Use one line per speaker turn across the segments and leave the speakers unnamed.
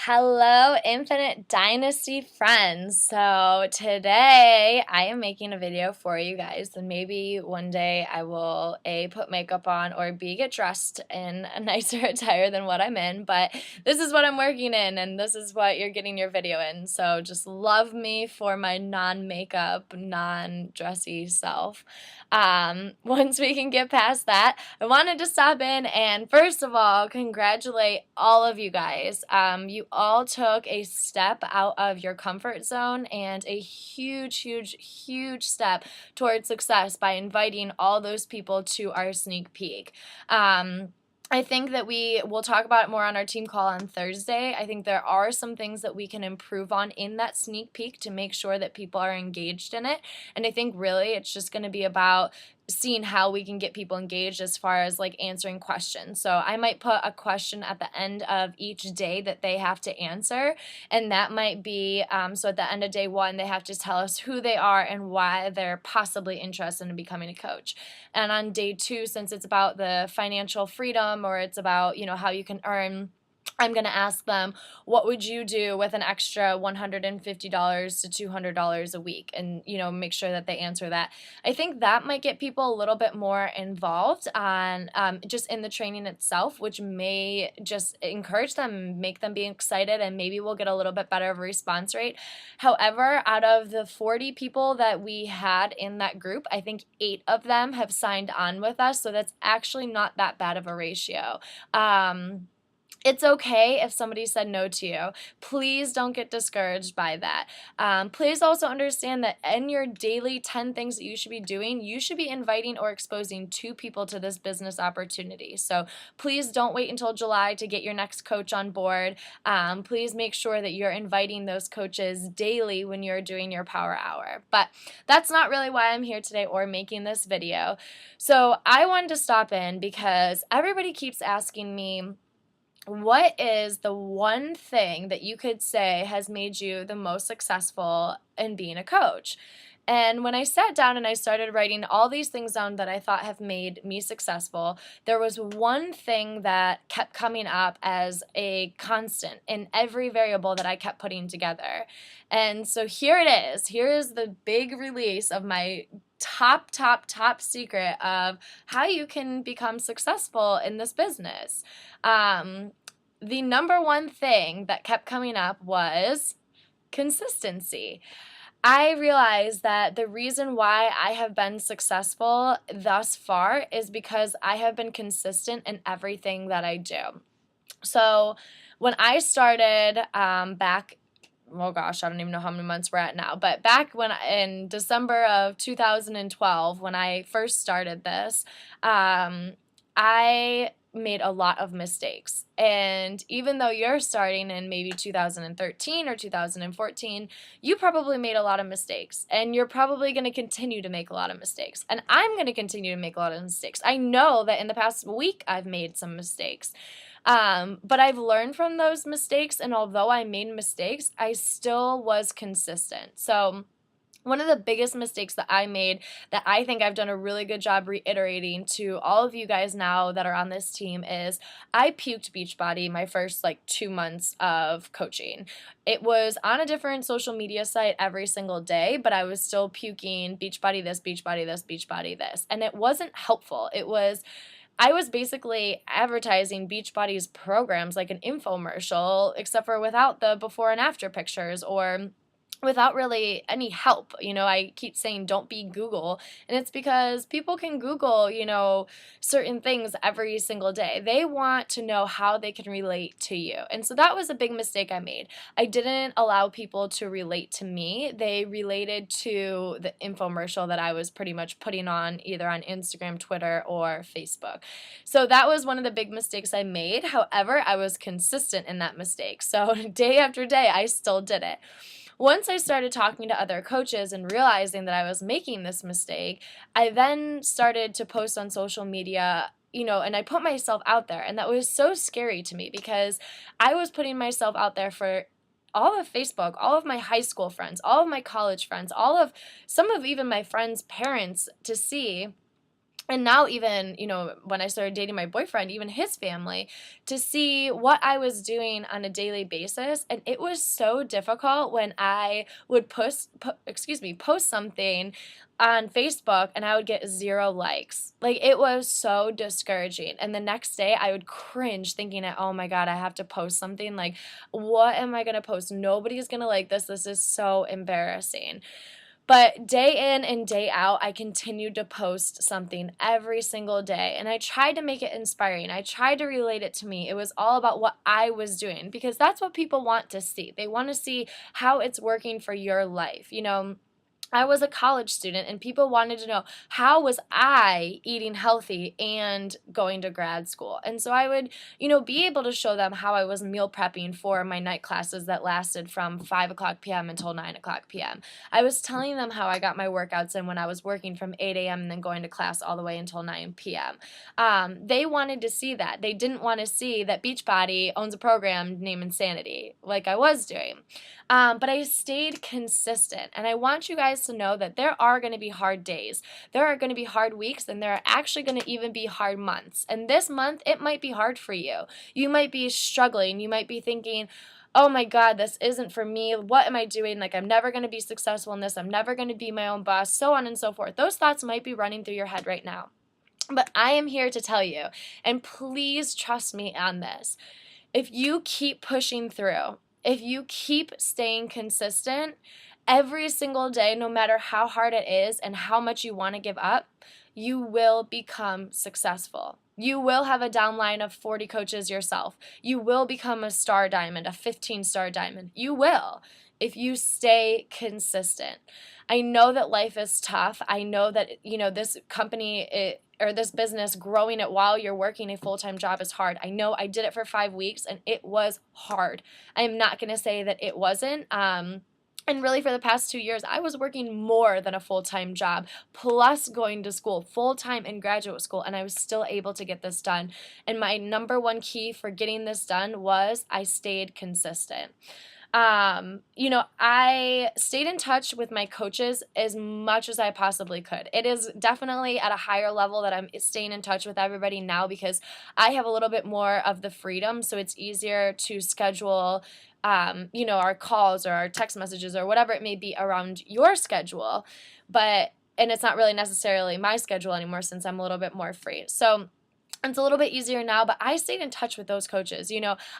Hello, Infinite Dynasty friends. So today I am making a video for you guys, and maybe one day I will A, put makeup on, or B, get dressed in a nicer attire than what I'm in. But this is what I'm working in, and this is what you're getting your video in. So just love me for my non-makeup, non-dressy self. Once we can get past that, I wanted to stop in and first of all, congratulate all of you guys. You all took a step out of your comfort zone and a huge step towards success by inviting all those people to our sneak peek. I think that we will talk about it more on our team call on Thursday. I think there are some things that we can improve on in that sneak peek to make sure that people are engaged in it. And I think really it's just going to be about seeing how we can get people engaged as far as like answering questions. So I might put a question at the end of each day that they have to answer, and that might be so at the end of day one they have to tell us who they are and why they're possibly interested in becoming a coach. And on day two, since it's about the financial freedom or it's about how you can earn, I'm going to ask them, what would you do with an extra $150 to $200 a week? And, make sure that they answer that. I think that might get people a little bit more involved on just in the training itself, which may just encourage them, make them be excited, and maybe we'll get a little bit better of a response rate. However, out of the 40 people that we had in that group, I think 8 of them have signed on with us. So that's actually not that bad of a ratio. It's okay if somebody said no to you. Please don't get discouraged by that. Please also understand that in your daily 10 things that you should be doing, you should be inviting or exposing 2 people to this business opportunity. So please don't wait until July to get your next coach on board. Please make sure that you're inviting those coaches daily when you're doing your power hour. But that's not really why I'm here today or making this video. So I wanted to stop in because everybody keeps asking me, what is the one thing that you could say has made you the most successful in being a coach? And when I sat down and I started writing all these things down that I thought have made me successful, there was one thing that kept coming up as a constant in every variable that I kept putting together. And so here it is. Here is the big release of my top secret of how you can become successful in this business. The number one thing that kept coming up was consistency. I realized that the reason why I have been successful thus far is because I have been consistent in everything that I do. So when I started back, oh gosh, I don't even know how many months we're at now, but back when in December of 2012, when I first started this, I made a lot of mistakes. And even though you're starting in maybe 2013 or 2014, you probably made a lot of mistakes. And you're probably going to continue to make a lot of mistakes. And I'm going to continue to make a lot of mistakes. I know that in the past week I've made some mistakes. But I've learned from those mistakes. And although I made mistakes, I still was consistent. So one of the biggest mistakes that I made that I think I've done a really good job reiterating to all of you guys now that are on this team is I puked Beachbody my first 2 months of coaching. It was on a different social media site every single day, but I was still puking Beachbody this, Beachbody this, Beachbody this. And it wasn't helpful. I was basically advertising Beachbody's programs like an infomercial, except for without the before and after pictures or without really any help. I keep saying don't be Google, and it's because people can Google, certain things every single day. They want to know how they can relate to you. And so that was a big mistake I made. I didn't allow people to relate to me. They related to the infomercial that I was pretty much putting on either on Instagram, Twitter, or Facebook. So that was one of the big mistakes I made. However, I was consistent in that mistake. So day after day, I still did it. Once I started talking to other coaches and realizing that I was making this mistake, I then started to post on social media, and I put myself out there. And that was so scary to me because I was putting myself out there for all of Facebook, all of my high school friends, all of my college friends, some of even my friends' parents to see. and now even, when I started dating my boyfriend, even his family, to see what I was doing on a daily basis. And it was so difficult when I would post something on Facebook and I would get 0 likes. Like, it was so discouraging. And the next day I would cringe thinking, oh my God, I have to post something. Like, what am I going to post? Nobody's going to like this. This is so embarrassing. But day in and day out, I continued to post something every single day. And I tried to make it inspiring. I tried to relate it to me. It was all about what I was doing, because that's what people want to see. They want to see how it's working for your life. I was a college student and people wanted to know, how was I eating healthy and going to grad school? And so I would, be able to show them how I was meal prepping for my night classes that lasted from 5 o'clock p.m. until 9 o'clock p.m. I was telling them how I got my workouts in when I was working from 8 a.m. and then going to class all the way until 9 p.m. They wanted to see that. They didn't want to see that Beachbody owns a program named Insanity like I was doing. But I stayed consistent, and I want you guys to know that there are going to be hard days. There are going to be hard weeks, and there are actually going to even be hard months. And this month, it might be hard for you. You might be struggling. You might be thinking, oh my God, this isn't for me. What am I doing? Like, I'm never going to be successful in this. I'm never going to be my own boss, so on and so forth. Those thoughts might be running through your head right now. But I am here to tell you, and please trust me on this. If you keep pushing through, if you keep staying consistent every single day, no matter how hard it is and how much you want to give up, you will become successful. You will have a downline of 40 coaches yourself. You will become a star diamond, a 15-star diamond. You will, if you stay consistent. I know that life is tough. I know that, this company, or this business, growing it while you're working a full-time job is hard. I know I did it for 5 weeks and it was hard. I am not going to say that it wasn't. And really, for the past 2 years, I was working more than a full-time job, plus going to school, full-time in graduate school, and I was still able to get this done. And my number one key for getting this done was I stayed consistent. I stayed in touch with my coaches as much as I possibly could. It is definitely at a higher level that I'm staying in touch with everybody now, because I have a little bit more of the freedom, so it's easier to schedule our calls or our text messages or whatever it may be around your schedule. And it's not really necessarily my schedule anymore, since I'm a little bit more free. So it's a little bit easier now, but I stayed in touch with those coaches.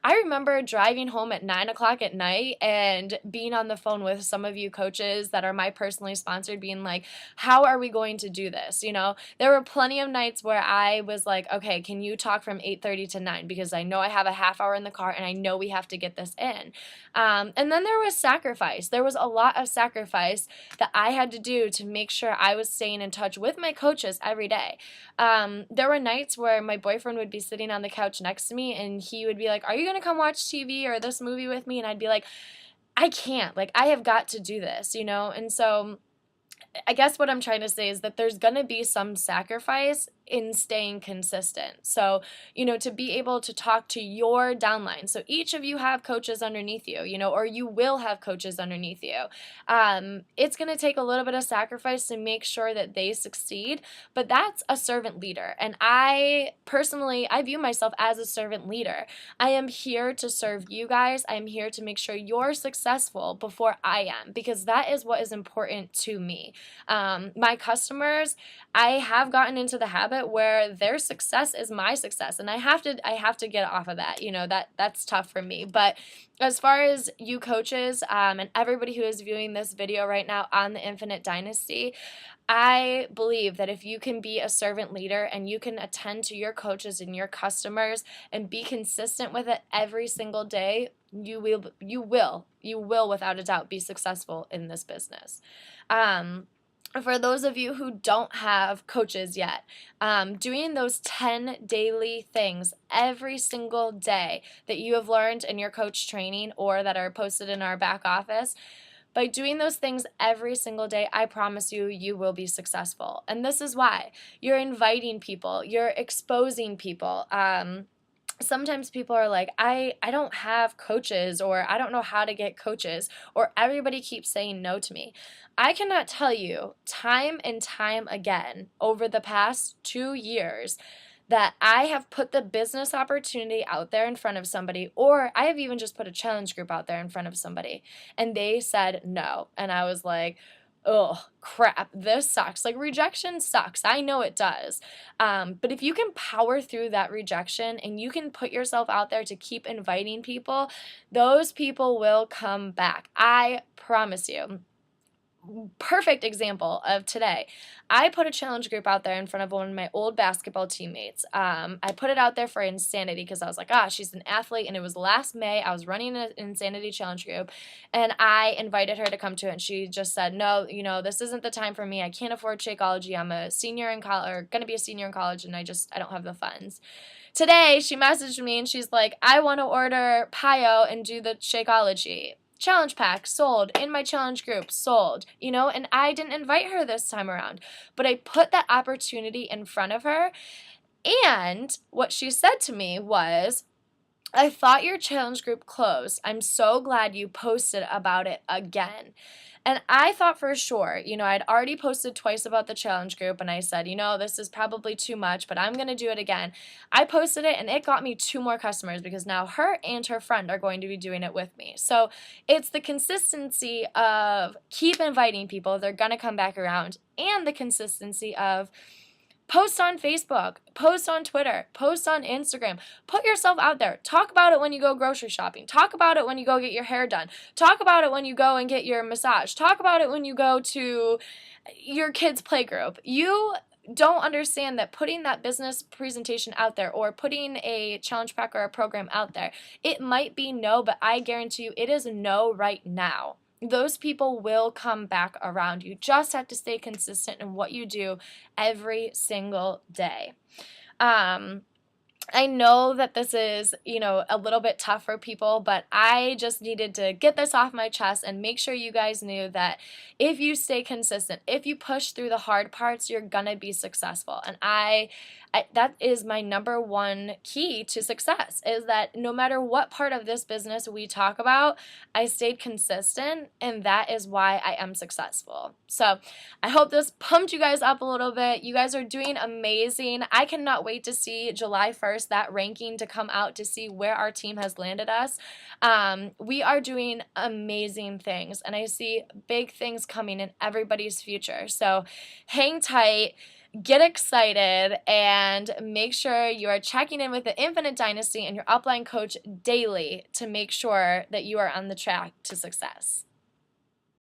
I remember driving home at 9 o'clock at night and being on the phone with some of you coaches that are my personally sponsored, being like, how are we going to do this? There were plenty of nights where I was like, okay, can you talk from 8:30 to 9? Because I know I have a half hour in the car and I know we have to get this in. And then there was sacrifice. There was a lot of sacrifice that I had to do to make sure I was staying in touch with my coaches every day. There were nights where my boyfriend would be sitting on the couch next to me and he would be like, are you going to come watch TV or this movie with me? And I'd be like, I can't. Like, I have got to do this, And so I guess what I'm trying to say is that there's going to be some sacrifice in staying consistent. So, to be able to talk to your downline. So each of you have coaches underneath you, or you will have coaches underneath you. It's going to take a little bit of sacrifice to make sure that they succeed, but that's a servant leader. And I view myself as a servant leader. I am here to serve you guys. I am here to make sure you're successful before I am, because that is what is important to me. My customers, I have gotten into the habit where their success is my success, and I have to get off of that. That's tough for me. But as far as you coaches, and everybody who is viewing this video right now on the Infinite Dynasty, I believe that if you can be a servant leader and you can attend to your coaches and your customers and be consistent with it every single day, you will without a doubt be successful in this business. For those of you who don't have coaches yet, doing those 10 daily things every single day that you have learned in your coach training or that are posted in our back office, by doing those things every single day, I promise you, you will be successful. And this is why. You're inviting people. You're exposing people. sometimes people are like, I don't have coaches, or I don't know how to get coaches, or everybody keeps saying no to me. I cannot tell you time and time again over the past 2 years that I have put the business opportunity out there in front of somebody, or I have even just put a challenge group out there in front of somebody, and they said no. And I was like, oh, crap, this sucks. Like, rejection sucks. I know it does. But if you can power through that rejection and you can put yourself out there to keep inviting people, those people will come back. I promise you. Perfect example of today. I put a challenge group out there in front of one of my old basketball teammates. I put it out there for Insanity because I was like, she's an athlete, and it was last May. I was running an Insanity challenge group, and I invited her to come to it, and she just said, no, this isn't the time for me. I can't afford Shakeology. I'm a senior in college, or going to be a senior in college, and I don't have the funds. Today, she messaged me, and she's like, I want to order Pio and do the Shakeology challenge pack, sold in my challenge group, sold, and I didn't invite her this time around, but I put that opportunity in front of her. And what she said to me was, I thought your challenge group closed. I'm so glad you posted about it again. And I thought for sure, I'd already posted twice about the challenge group, and I said, this is probably too much, but I'm going to do it again. I posted it, and it got me 2 more customers because now her and her friend are going to be doing it with me. So it's the consistency of keep inviting people. They're going to come back around, and the consistency of post on Facebook, post on Twitter, post on Instagram. Put yourself out there. Talk about it when you go grocery shopping. Talk about it when you go get your hair done. Talk about it when you go and get your massage. Talk about it when you go to your kids' playgroup. You don't understand that putting that business presentation out there, or putting a challenge pack or a program out there, it might be no, but I guarantee you it is no right now. Those people will come back around. You just have to stay consistent in what you do every single day. I know that this is, a little bit tough for people, but I just needed to get this off my chest and make sure you guys knew that if you stay consistent, if you push through the hard parts, you're gonna be successful. And I that is my number one key to success, is that no matter what part of this business we talk about, I stayed consistent, and that is why I am successful. So I hope this pumped you guys up a little bit. You guys are doing amazing. I cannot wait to see July 1st, that ranking to come out, to see where our team has landed us. We are doing amazing things, and I see big things coming in everybody's future. So hang tight. Get excited, and make sure you are checking in with the Infinite Dynasty and your upline coach daily to make sure that you are on the track to success.